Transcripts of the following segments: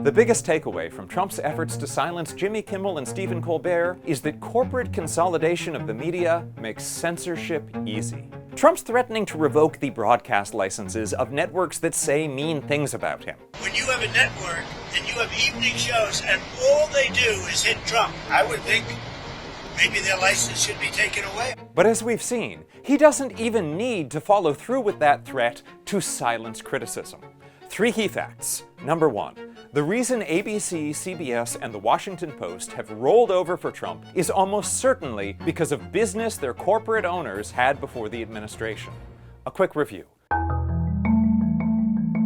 The biggest takeaway from Trump's efforts to silence Jimmy Kimmel and Stephen Colbert is that corporate consolidation of the media makes censorship easy. Trump's threatening to revoke the broadcast licenses of networks that say mean things about him. When you have a network and you have evening shows and all they do is hit Trump, I would think maybe their license should be taken away. But as we've seen, he doesn't even need to follow through with that threat to silence criticism. 3 key facts. Number 1. The reason ABC, CBS, and the Washington Post have rolled over for Trump is almost certainly because of business their corporate owners had before the administration. A quick review.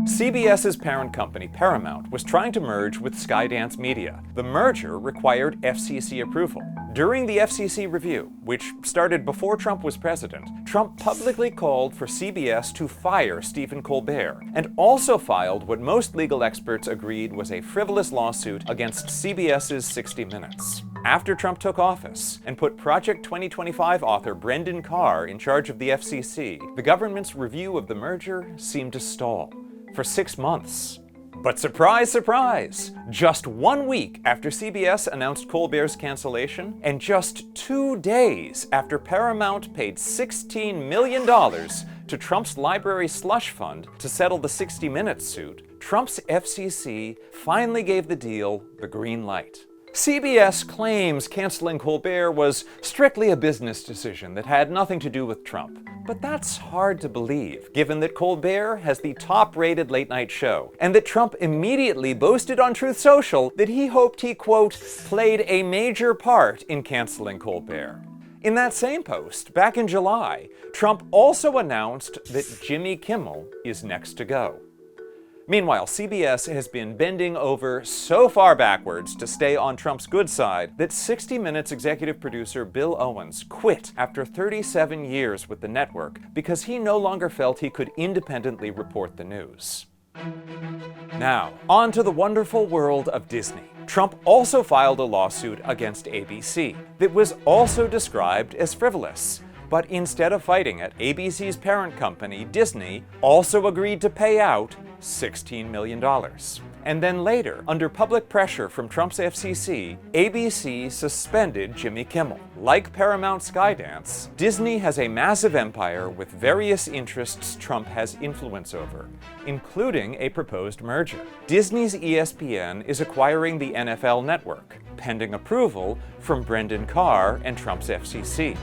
CBS's parent company, Paramount, was trying to merge with Skydance Media. The merger required FCC approval. During the FCC review, which started before Trump was president, Trump publicly called for CBS to fire Stephen Colbert, and also filed what most legal experts agreed was a frivolous lawsuit against CBS's 60 Minutes. After Trump took office and put Project 2025 author Brendan Carr in charge of the FCC, the government's review of the merger seemed to stall for 6 months. But surprise, surprise! Just 1 week after CBS announced Colbert's cancellation, and just 2 days after Paramount paid $16 million to Trump's library slush fund to settle the 60 Minutes suit, Trump's FCC finally gave the deal the green light. CBS claims canceling Colbert was strictly a business decision that had nothing to do with Trump. But that's hard to believe, given that Colbert has the top-rated late-night show, and that Trump immediately boasted on Truth Social that he hoped he, quote, played a major part in canceling Colbert. In that same post, back in July, Trump also announced that Jimmy Kimmel is next to go. Meanwhile, CBS has been bending over so far backwards to stay on Trump's good side that 60 Minutes executive producer Bill Owens quit after 37 years with the network because he no longer felt he could independently report the news. Now, on to the wonderful world of Disney. Trump also filed a lawsuit against ABC that was also described as frivolous. But instead of fighting it, ABC's parent company, Disney, also agreed to pay out $16 million. And then later, under public pressure from Trump's FCC, ABC suspended Jimmy Kimmel. Like Paramount Skydance, Disney has a massive empire with various interests Trump has influence over, including a proposed merger. Disney's ESPN is acquiring the NFL network, pending approval from Brendan Carr and Trump's FCC.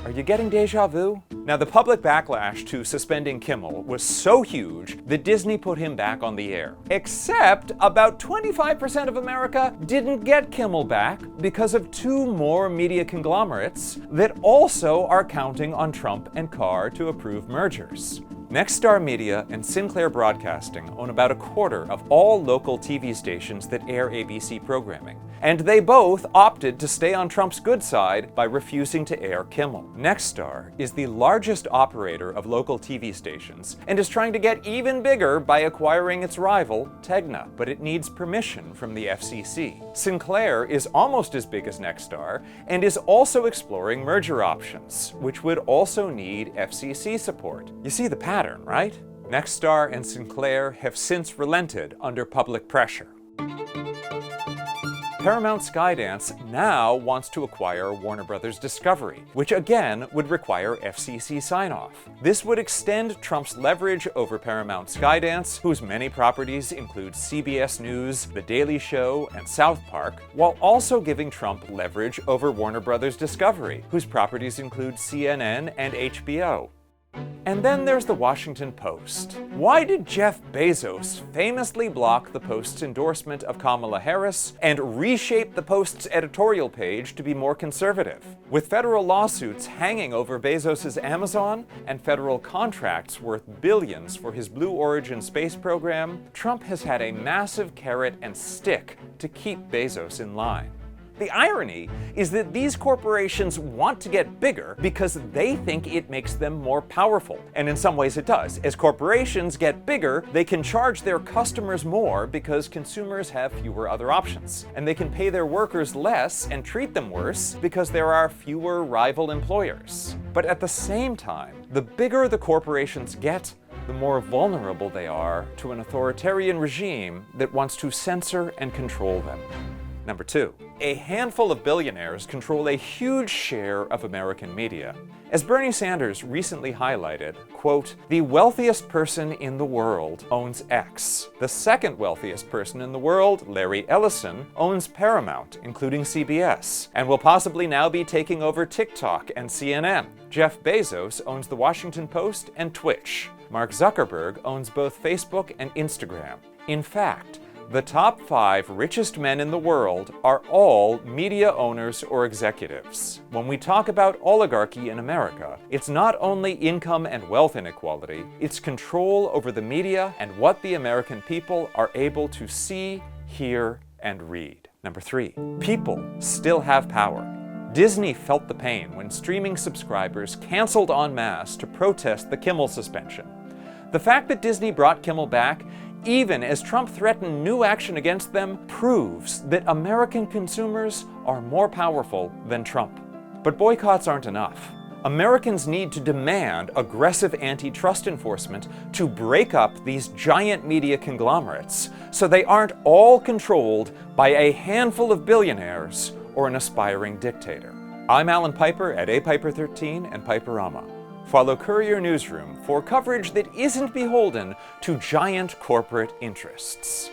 Are you getting deja vu? Now, the public backlash to suspending Kimmel was so huge that Disney put him back on the air. Except about 25% of America didn't get Kimmel back because of 2 more media conglomerates that also are counting on Trump and Carr to approve mergers. Nexstar Media and Sinclair Broadcasting own about 1/4 of all local TV stations that air ABC programming, and they both opted to stay on Trump's good side by refusing to air Kimmel. Nexstar is the largest operator of local TV stations and is trying to get even bigger by acquiring its rival, Tegna, but it needs permission from the FCC. Sinclair is almost as big as Nexstar and is also exploring merger options, which would also need FCC support. You see the pattern, right? Nexstar and Sinclair have since relented under public pressure. Paramount Skydance now wants to acquire Warner Bros. Discovery, which again would require FCC sign-off. This would extend Trump's leverage over Paramount Skydance, whose many properties include CBS News, The Daily Show, and South Park, while also giving Trump leverage over Warner Bros. Discovery, whose properties include CNN and HBO. And then there's the Washington Post. Why did Jeff Bezos famously block the Post's endorsement of Kamala Harris and reshape the Post's editorial page to be more conservative? With federal lawsuits hanging over Bezos' Amazon and federal contracts worth billions for his Blue Origin space program, Trump has had a massive carrot and stick to keep Bezos in line. The irony is that these corporations want to get bigger because they think it makes them more powerful. And in some ways it does. As corporations get bigger, they can charge their customers more because consumers have fewer other options. And they can pay their workers less and treat them worse because there are fewer rival employers. But at the same time, the bigger the corporations get, the more vulnerable they are to an authoritarian regime that wants to censor and control them. Number 2. A handful of billionaires control a huge share of American media. As Bernie Sanders recently highlighted, quote, "The wealthiest person in the world owns X. The second wealthiest person in the world, Larry Ellison, owns Paramount, including CBS, and will possibly now be taking over TikTok and CNN. Jeff Bezos owns The Washington Post and Twitch. Mark Zuckerberg owns both Facebook and Instagram. In fact, the top 5 richest men in the world are all media owners or executives. When we talk about oligarchy in America, it's not only income and wealth inequality, it's control over the media and what the American people are able to see, hear, and read." Number 3. People still have power. Disney felt the pain when streaming subscribers canceled en masse to protest the Kimmel suspension. The fact that Disney brought Kimmel back, even as Trump threatened new action against them, proves that American consumers are more powerful than Trump. But boycotts aren't enough. Americans need to demand aggressive antitrust enforcement to break up these giant media conglomerates so they aren't all controlled by a handful of billionaires or an aspiring dictator. I'm Allan Piper at apiper13 and Piperama. Follow Courier Newsroom for coverage that isn't beholden to giant corporate interests.